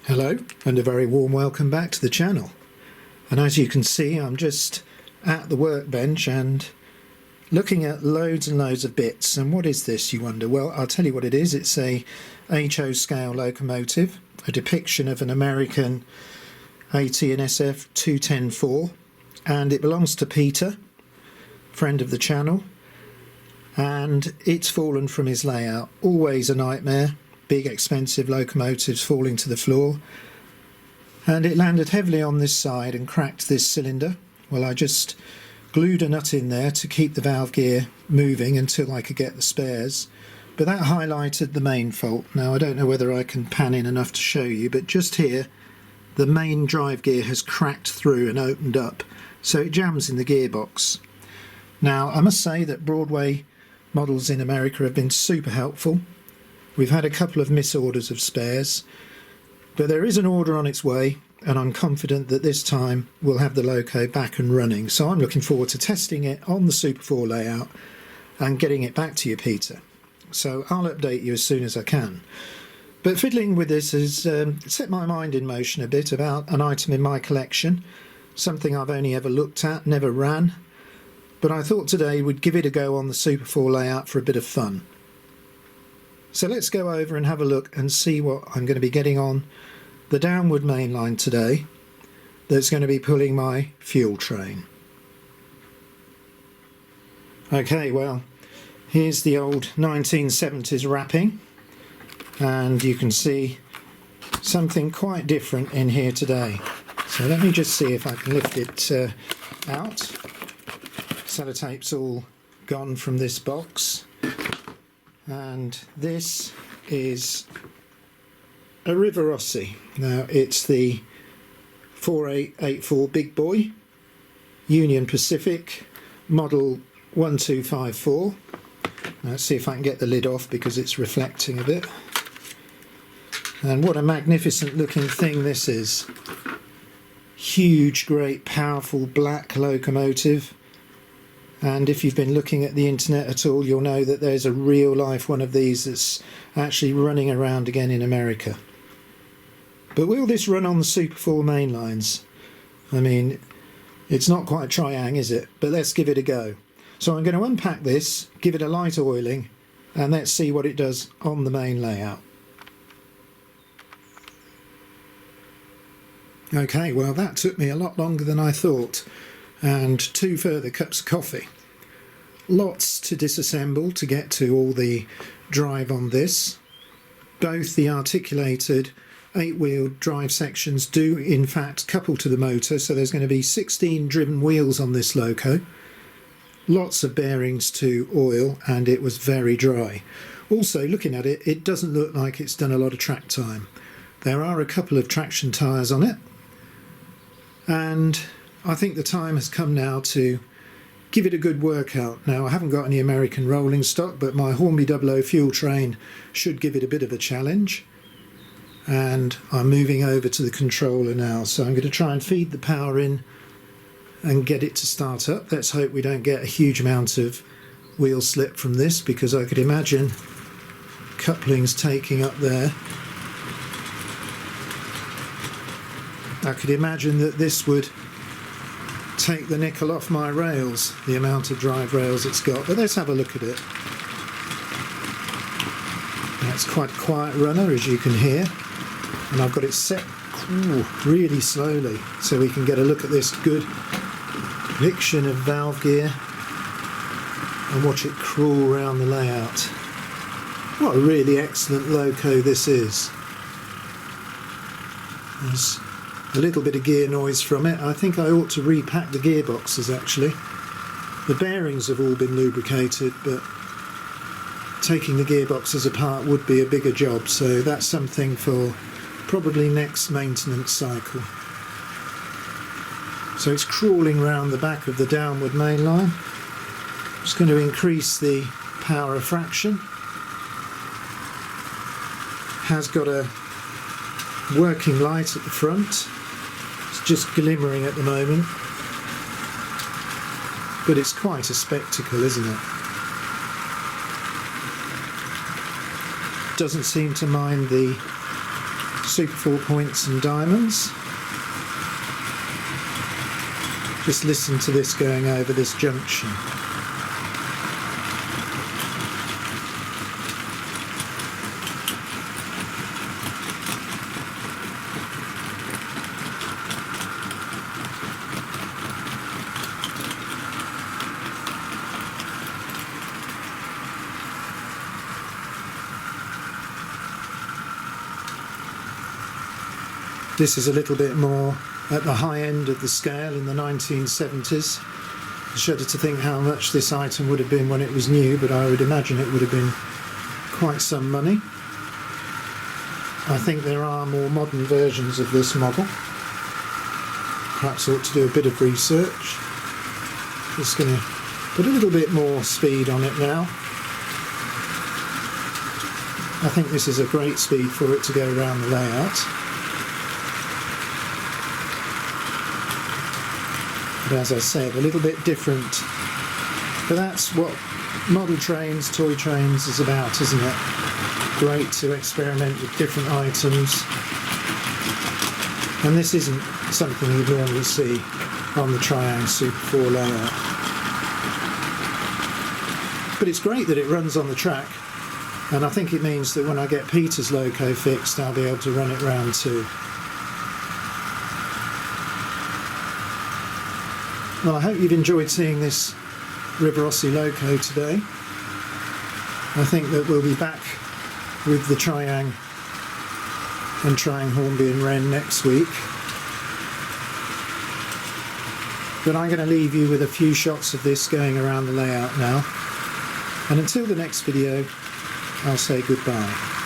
Hello and a very warm welcome back to the channel. And as you can see, I'm just at the workbench and looking at loads and loads of bits. And what is this, you wonder? Well, I'll tell you what it is. It's a HO scale locomotive, a depiction of an American AT&SF 210-4, and it belongs to Peter, friend of the channel, and it's fallen from his layout. Always a nightmare. Big expensive locomotives falling to the floor, and it landed heavily on this side and cracked this cylinder. Well, I just glued a nut in there to keep the valve gear moving until I could get the spares, but that highlighted the main fault. Now I don't know whether I can pan in enough to show you, but just here the main drive gear has cracked through and opened up, so it jams in the gearbox. Now I must say that Broadway models in America have been super helpful. We've had a couple of misorders of spares, but there is an order on its way, and I'm confident that this time we'll have the loco back and running. So I'm looking forward to testing it on the Super 4 layout and getting it back to you, Peter. So I'll update you as soon as I can. But fiddling with this has set my mind in motion a bit about an item in my collection, something I've only ever looked at, never ran, but I thought today we'd give it a go on the Super 4 layout for a bit of fun. So let's go over and have a look and see what I'm going to be getting on the downward main line today that's going to be pulling my fuel train. Okay, well, here's the old 1970s wrapping, and you can see something quite different in here today. So let me just see if I can lift it out. Sellotape's all gone from this box. And this is a Rivarossi. Now it's the 4884 Big Boy, Union Pacific, model 1254. Let's see if I can get the lid off because it's reflecting a bit. And what a magnificent looking thing this is. Huge, great, powerful black locomotive. And if you've been looking at the internet at all, you'll know that there's a real life one of these that's actually running around again in America. But will this run on the Super 4 main lines? I mean, it's not quite Triang, is it? But let's give it a go. So I'm going to unpack this, give it a light oiling, and let's see what it does on the main layout. Okay, well that took me a lot longer than I thought. And 2 further cups of coffee. Lots to disassemble to get to all the drive on this. Both the articulated 8-wheel drive sections do in fact couple to the motor, so there's going to be 16 driven wheels on this loco. Lots of bearings to oil, and it was very dry. Also, looking at it, it doesn't look like it's done a lot of track time. There are a couple of traction tyres on it, and I think the time has come now to give it a good workout. Now I haven't got any American rolling stock, but my Hornby 00 fuel train should give it a bit of a challenge. And I'm moving over to the controller now, so I'm going to try and feed the power in and get it to start up. Let's hope we don't get a huge amount of wheel slip from this, because I could imagine couplings taking up there. I could imagine that this would take the nickel off my rails, the amount of drive rails it's got. But let's have a look at it. That's quite a quiet runner, as you can hear, and I've got it set really slowly so we can get a look at this good depiction of valve gear and watch it crawl around the layout. What a really excellent loco this is. There's a little bit of gear noise from it. I think I ought to repack the gearboxes actually. The bearings have all been lubricated, but taking the gearboxes apart would be a bigger job, so that's something for probably next maintenance cycle. So it's crawling round the back of the downward main line. Just going to increase the power of fraction. Has got a working light at the front. Just glimmering at the moment, but it's quite a spectacle, isn't it? Doesn't seem to mind the Super 4 points and diamonds. Just listen to this going over this junction. This is a little bit more at the high end of the scale in the 1970s. I shudder to think how much this item would have been when it was new, but I would imagine it would have been quite some money. I think there are more modern versions of this model. Perhaps ought to do a bit of research. Just going to put a little bit more speed on it now. I think this is a great speed for it to go around the layout. But as I said, a little bit different. But that's what model trains, toy trains is about, isn't it? Great to experiment with different items. And this isn't something you'd normally see on the Triang Super 4 layout. But it's great that it runs on the track, and I think it means that when I get Peter's loco fixed, I'll be able to run it round too. Well, I hope you've enjoyed seeing this Rivarossi loco today. I think that we'll be back with the Triang and Triang Hornby and Wren next week. But I'm going to leave you with a few shots of this going around the layout now. And until the next video, I'll say goodbye.